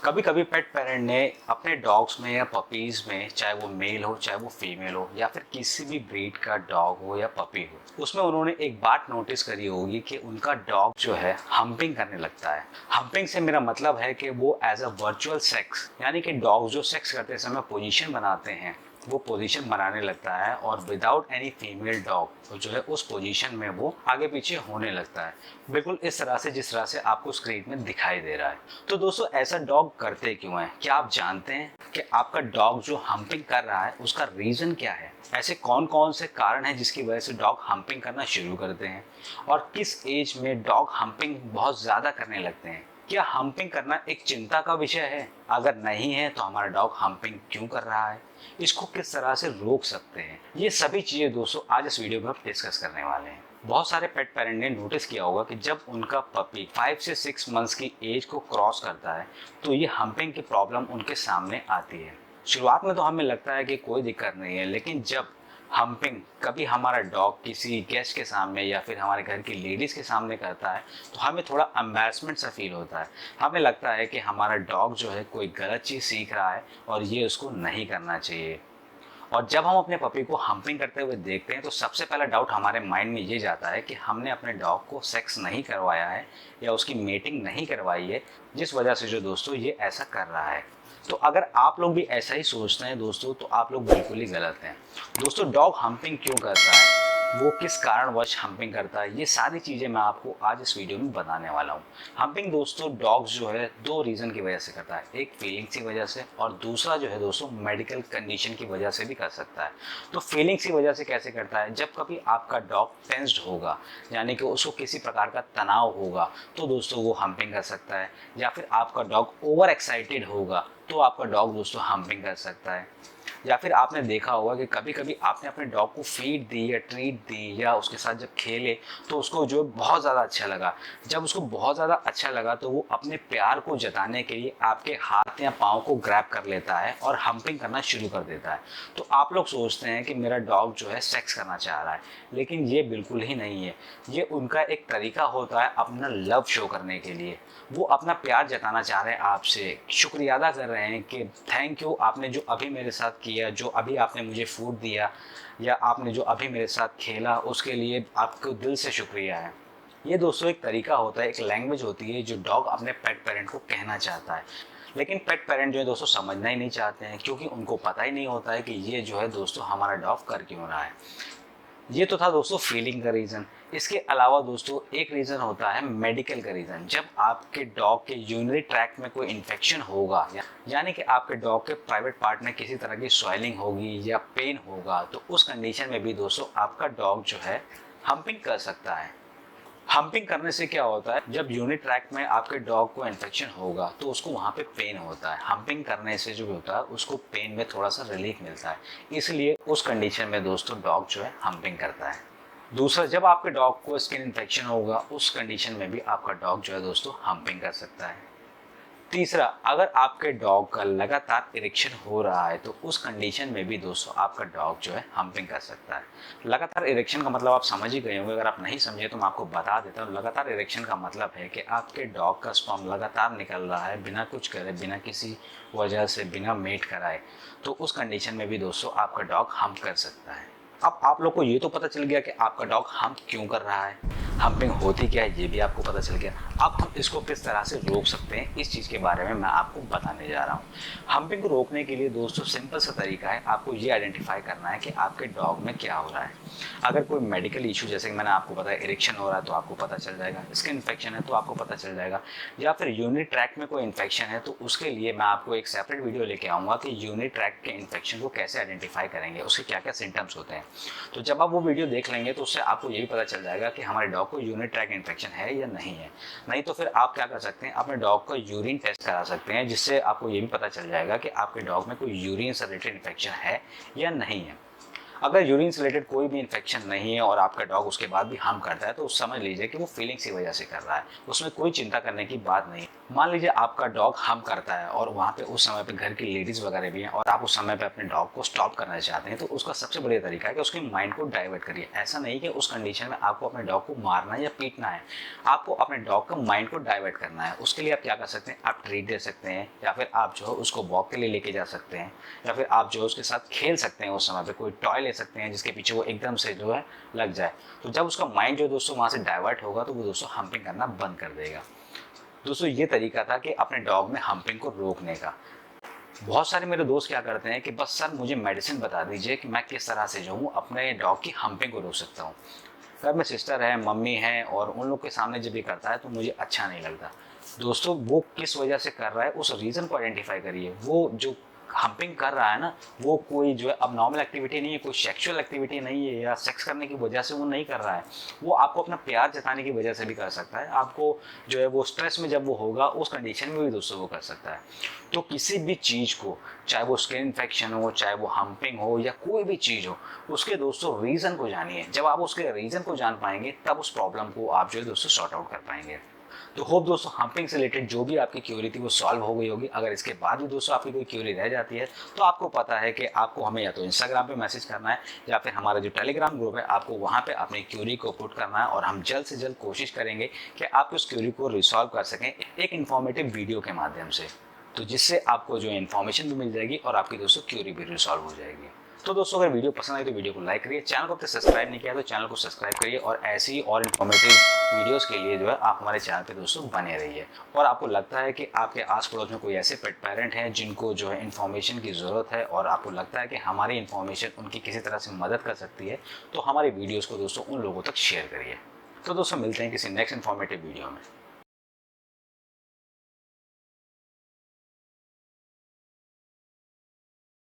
कभी कभी पेट पेरेंट ने अपने डॉग्स में या पपीज़ में, चाहे वो मेल हो चाहे वो फीमेल हो या फिर किसी भी ब्रीड का डॉग हो या पपी हो, उसमें उन्होंने एक बात नोटिस करी होगी कि उनका डॉग जो है हम्पिंग करने लगता है। हम्पिंग से मेरा मतलब है कि वो एज अ वर्चुअल सेक्स, यानी कि डॉग जो सेक्स करते समय पोजीशन बनाते हैं वो पोजीशन बनाने लगता है और विदाउट एनी फीमेल डॉग जो है उस पोजीशन में वो आगे पीछे होने लगता है, बिल्कुल इस तरह से जिस तरह से आपको स्क्रीन में दिखाई दे रहा है। तो दोस्तों ऐसा डॉग करते क्यों है? क्या आप जानते हैं कि आपका डॉग जो हम्पिंग कर रहा है उसका रीज़न क्या है? ऐसे कौन कौन से कारण हैं जिसकी वजह से डॉग हम्पिंग करना शुरू करते हैं और किस एज में डॉग हम्पिंग बहुत ज़्यादा करने लगते हैं? क्या हम्पिंग करना एक चिंता का विषय है? अगर नहीं है तो हमारा डॉग हम्पिंग क्यों कर रहा है? इसको किस तरह से रोक सकते हैं? ये सभी चीज़ें दोस्तों आज इस वीडियो में हम डिस्कस करने वाले हैं। बहुत सारे पेट पेरेंट ने नोटिस किया होगा कि जब उनका पपी 5 से 6 मंथ्स की एज को क्रॉस करता है तो ये हम्पिंग की प्रॉब्लम उनके सामने आती है। शुरुआत में तो हमें लगता है कि कोई दिक्कत नहीं है, लेकिन जब हम्पिंग कभी हमारा डॉग किसी गेस्ट के सामने या फिर हमारे घर की लेडीज़ के सामने करता है तो हमें थोड़ा एम्बैरसमेंट सा फील होता है। हमें लगता है कि हमारा डॉग जो है कोई गलत चीज़ सीख रहा है और ये उसको नहीं करना चाहिए। और जब हम अपने पपी को हम्पिंग करते हुए देखते हैं तो सबसे पहला डाउट हमारे माइंड में ये जाता है कि हमने अपने डॉग को सेक्स नहीं करवाया है या उसकी मेटिंग नहीं करवाई है, जिस वजह से जो दोस्तों ये ऐसा कर रहा है। तो अगर आप लोग भी ऐसा ही सोचते हैं दोस्तों तो आप लोग बिल्कुल ही गलत हैं। दोस्तों डॉग हम्पिंग क्यों करता है, वो किस कारणवश हम्पिंग करता है, ये सारी चीज़ें मैं आपको आज इस वीडियो में बताने वाला हूँ। हम्पिंग दोस्तों डॉग्स जो है दो रीज़न की वजह से करता है, एक फीलिंग्स की वजह से और दूसरा जो है दोस्तों मेडिकल कंडीशन की वजह से भी कर सकता है। तो फीलिंग्स की वजह से कैसे करता है? जब कभी आपका डॉग टेंस्ड होगा, यानी कि उसको किसी प्रकार का तनाव होगा, तो दोस्तों वो हम्पिंग कर सकता है। या फिर आपका डॉग ओवर एक्साइटेड होगा तो आपका डॉग दोस्तों हम्पिंग कर सकता है। या फिर आपने देखा होगा कि कभी कभी आपने अपने डॉग को फीड दी या ट्रीट दी या उसके साथ जब खेले तो उसको जो बहुत ज़्यादा अच्छा लगा। जब उसको बहुत ज़्यादा अच्छा लगा तो वो अपने प्यार को जताने के लिए आपके हाथ या पाँव को ग्रैब कर लेता है और हम्पिंग करना शुरू कर देता है। तो आप लोग सोचते हैं कि मेरा डॉग जो है सेक्स करना चाह रहा है, लेकिन ये बिल्कुल ही नहीं है। ये उनका एक तरीका होता है अपना लव शो करने के लिए। वो अपना प्यार जताना चाह रहे हैं आपसे, शुक्रिया अदा कर रहे हैं कि थैंक यू, आपने जो अभी मेरे साथ किया, जो अभी आपने मुझे फूड दिया या आपने जो अभी मेरे साथ खेला, उसके लिए आपको दिल से शुक्रिया है। ये दोस्तों एक तरीका होता है, एक लैंग्वेज होती है जो डॉग अपने पेट पेरेंट को कहना चाहता है। लेकिन पेट पेरेंट जो है दोस्तों समझना ही नहीं चाहते हैं, क्योंकि उनको पता ही नहीं होता है कि ये जो है दोस्तों हमारा डॉग कर क्यों रहा है। ये तो था दोस्तों फीलिंग का रीज़न। इसके अलावा दोस्तों एक रीज़न होता है मेडिकल का रीज़न। जब आपके डॉग के यूरिनरी ट्रैक्ट में कोई इन्फेक्शन होगा, यानी कि आपके डॉग के प्राइवेट पार्ट में किसी तरह की स्वेलिंग होगी या पेन होगा, तो उस कंडीशन में भी दोस्तों आपका डॉग जो है हम्पिंग कर सकता है। हम्पिंग करने से क्या होता है, जब यूनिट ट्रैक में आपके डॉग को इन्फेक्शन होगा तो उसको वहाँ पे पेन होता है। हम्पिंग करने से जो होता है उसको पेन में थोड़ा सा रिलीफ मिलता है, इसलिए उस कंडीशन में दोस्तों डॉग जो है हम्पिंग करता है। दूसरा, जब आपके डॉग को स्किन इन्फेक्शन होगा उस कंडीशन में भी आपका डॉग जो है दोस्तों हम्पिंग कर सकता है। तीसरा, अगर आपके डॉग का लगातार इरेक्शन हो रहा है तो उस कंडीशन में भी दोस्तों आपका डॉग जो है हम्पिंग कर सकता है। लगातार इरेक्शन का मतलब आप समझ ही गए होंगे, अगर आप नहीं समझे तो मैं आपको बता देता हूँ। लगातार इरेक्शन का मतलब है कि आपके डॉग का स्पर्म लगातार निकल रहा है बिना कुछ करे, बिना किसी वजह से, बिना मेट कराए, तो उस कंडीशन में भी दोस्तों आपका डॉग हम्प कर सकता है। अब आप लोग को ये तो पता चल गया कि आपका डॉग हम्प क्यों कर रहा है, हम्पिंग होती क्या है ये भी आपको पता चल गया। अब हम इसको किस तरह से रोक सकते हैं, इस चीज़ के बारे में मैं आपको बताने जा रहा हूँ। हम्पिंग को रोकने के लिए दोस्तों सिंपल सा तरीका है, आपको ये आइडेंटिफाई करना है कि आपके डॉग में क्या हो रहा है। अगर कोई मेडिकल इशू, जैसे कि मैंने आपको बताया इरेक्शन हो रहा है तो आपको पता चल जाएगा, स्किन इन्फेक्शन है तो आपको पता चल जाएगा, या फिर यूरिनरी ट्रैक्ट में कोई इन्फेक्शन है तो उसके लिए मैं आपको एक सेपरेट वीडियो लेके आऊँगा कि यूरिनरी ट्रैक्ट के इन्फेक्शन को कैसे आइडेंटिफाई करेंगे, उसके क्या क्या सिम्टम्स होते हैं। तो जब आप वो वीडियो देख लेंगे तो उससे आपको ये भी पता चल जाएगा कि हमारे डॉग को यूरिनरी ट्रैक्ट इन्फेक्शन है या नहीं है। नहीं तो फिर आप क्या कर सकते हैं, अपने डॉग का यूरिन टेस्ट करा सकते हैं, जिससे आपको ये भी पता चल जाएगा कि आपके डॉग में कोई यूरिन से रिलेटेड इन्फेक्शन है या नहीं है। अगर यूरिन से रिलेटेड कोई भी इन्फेक्शन नहीं है और आपका डॉग उसके बाद भी हार्म करता है तो समझ लीजिए कि वो फीलिंग्स की वजह से कर रहा है, उसमें कोई चिंता करने की बात नहीं। मान लीजिए आपका डॉग हम करता है और वहाँ पे उस समय पे घर की लेडीज़ वगैरह भी हैं और आप उस समय पे अपने डॉग को स्टॉप करना चाहते हैं, तो उसका सबसे बढ़िया तरीका है कि उसके माइंड को डाइवर्ट करिए। ऐसा नहीं कि उस कंडीशन में आपको अपने डॉग को मारना या पीटना है, आपको अपने डॉग का माइंड को डाइवर्ट करना है। उसके लिए आप क्या कर सकते हैं, आप ट्रीट दे सकते हैं, या फिर आप जो है उसको वॉक के लिए लेके जा सकते हैं, या फिर आप जो है उसके साथ खेल सकते हैं। उस समय पे कोई टॉय ले सकते हैं जिसके पीछे वो एकदम से जो है लग जाए। तो जब उसका माइंड जो है दोस्तों वहाँ से डाइवर्ट होगा तो वो दोस्तों हम्पिंग करना बंद कर देगा। दोस्तों ये तरीका था कि अपने डॉग में हम्पिंग को रोकने का। बहुत सारे मेरे दोस्त क्या करते हैं कि बस सर मुझे मेडिसिन बता दीजिए कि मैं किस तरह से जो हूँ अपने डॉग की हम्पिंग को रोक सकता हूँ। घर में सिस्टर है, मम्मी है, और उन लोग के सामने जब भी करता है तो मुझे अच्छा नहीं लगता। दोस्तों वो किस वजह से कर रहा है उस रीज़न को आइडेंटिफाई करिए। वो जो हम्पिंग कर रहा है ना, वो कोई जो है अब नॉर्मल एक्टिविटी नहीं है, कोई सेक्सुअल एक्टिविटी नहीं है, या सेक्स करने की वजह से वो नहीं कर रहा है। वो आपको अपना प्यार जताने की वजह से भी कर सकता है। आपको जो है वो स्ट्रेस में जब वो होगा उस कंडीशन में भी दोस्तों वो कर सकता है। तो किसी भी चीज़ को, चाहे वो स्किन इन्फेक्शन हो, चाहे वो हम्पिंग हो, या कोई भी चीज़ हो, उसके दोस्तों रीज़न को जानिए। जब आप उसके रीज़न को जान पाएंगे तब उस प्रॉब्लम को आप जो है दोस्तों सॉर्ट आउट कर पाएंगे। तो होप दोस्तों हम्पिंग से रिलेटेड जो भी आपकी क्यूरी थी वो सॉल्व हो गई होगी। अगर इसके बाद भी दोस्तों आपकी कोई क्यूरी रह जाती है तो आपको पता है कि आपको हमें या तो इंस्टाग्राम पे मैसेज करना है, या फिर हमारा जो टेलीग्राम ग्रुप है आपको वहाँ पे अपनी क्यूरी को पुट करना है, और हम जल्द से जल्द कोशिश करेंगे कि आप उस क्यूरी को रिसॉल्व कर सकें एक इन्फॉर्मेटिव वीडियो के माध्यम से, तो जिससे आपको जो इन्फॉर्मेशन भी मिल जाएगी और आपकी दोस्तों क्यूरी भी रिसॉल्व हो जाएगी। तो दोस्तों अगर वीडियो पसंद आई तो वीडियो को लाइक करिए, चैनल को अब तक सब्सक्राइब नहीं किया तो चैनल को सब्सक्राइब करिए, और ऐसी ही और इन्फॉर्मेटिव वीडियोस के लिए जो है आप हमारे चैनल पे दोस्तों बने रहिए। और आपको लगता है कि आपके आस पड़ोस में कोई ऐसे पेट पेरेंट हैं जिनको जो है इन्फॉर्मेशन की ज़रूरत है, और आपको लगता है कि हमारी इन्फॉर्मेशन उनकी किसी तरह से मदद कर सकती है, तो हमारे वीडियोज़ को दोस्तों उन लोगों तक शेयर करिए। तो दोस्तों मिलते हैं किसी नेक्स्ट इन्फॉर्मेटिव वीडियो में।